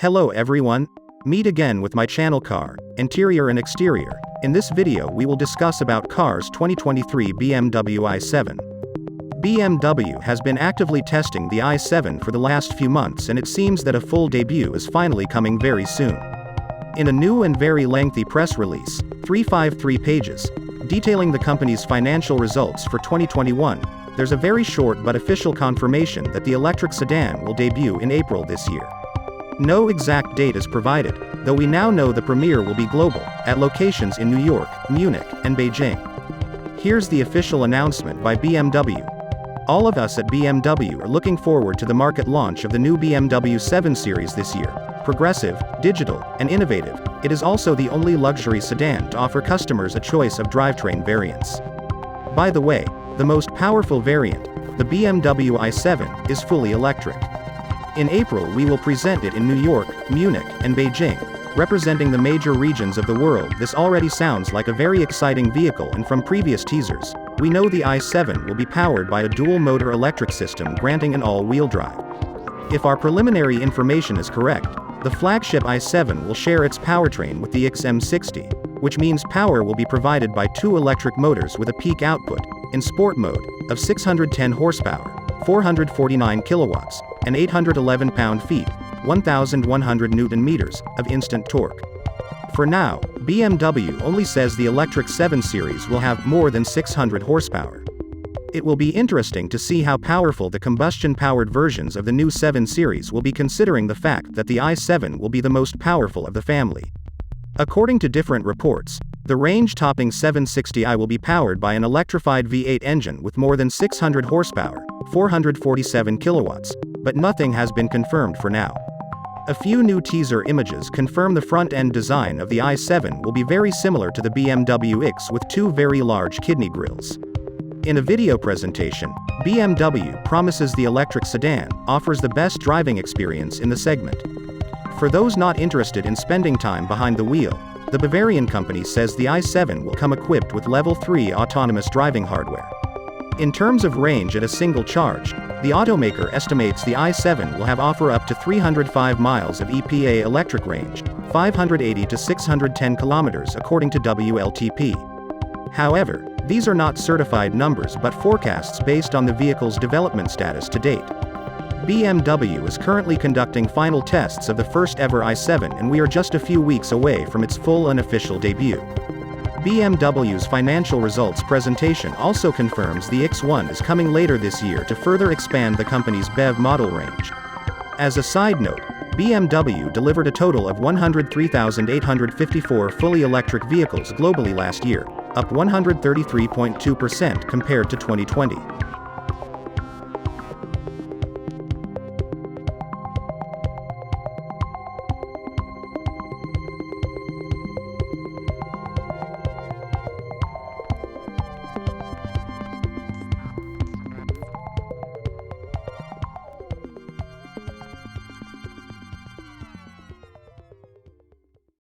Hello everyone. Meet again with my channel Car, Interior and Exterior. In this video we will discuss about Car's 2023 BMW i7. BMW has been actively testing the i7 for the last few months, and it seems that a full debut is finally coming very soon. In a new and very lengthy press release, 353 pages, detailing the company's financial results for 2021, there's a very short but official confirmation that the electric sedan will debut in April this year. No exact date is provided, though we now know the premiere will be global, at locations in New York, Munich, and Beijing. Here's the official announcement by BMW. All of us at BMW are looking forward to the market launch of the new BMW 7 Series this year. Progressive, digital, and innovative, it is also the only luxury sedan to offer customers a choice of drivetrain variants. By the way, the most powerful variant, the BMW i7, is fully electric. In April we will present it in New York, Munich, and Beijing, representing the major regions of the world. This already sounds like a very exciting vehicle, and from previous teasers, we know the i7 will be powered by a dual-motor electric system granting an all-wheel drive. If our preliminary information is correct, the flagship i7 will share its powertrain with the XM60, which means power will be provided by two electric motors with a peak output, in sport mode, of 610 horsepower, 449 kilowatts, and 811 pound-feet, 1,100 Newton-meters, of instant torque. For now, BMW only says the electric 7 Series will have more than 600 horsepower. It will be interesting to see how powerful the combustion-powered versions of the new 7 Series will be, considering the fact that the i7 will be the most powerful of the family. According to different reports, the range-topping 760i will be powered by an electrified V8 engine with more than 600 horsepower, 447 kilowatts, but nothing has been confirmed for now. A few new teaser images confirm the front-end design of the i7 will be very similar to the BMW X, with two very large kidney grills. In a video presentation, BMW promises the electric sedan offers the best driving experience in the segment. For those not interested in spending time behind the wheel, the Bavarian company says the i7 will come equipped with Level 3 autonomous driving hardware. In terms of range at a single charge, the automaker estimates the i7 will offer up to 305 miles of EPA electric range, 580 to 610 kilometers according to WLTP. However, these are not certified numbers but forecasts based on the vehicle's development status to date. BMW is currently conducting final tests of the first ever i7, and we are just a few weeks away from its full and official debut. BMW's financial results presentation also confirms the X1 is coming later this year to further expand the company's BEV model range. As a side note, BMW delivered a total of 103,854 fully electric vehicles globally last year, up 133.2% compared to 2020.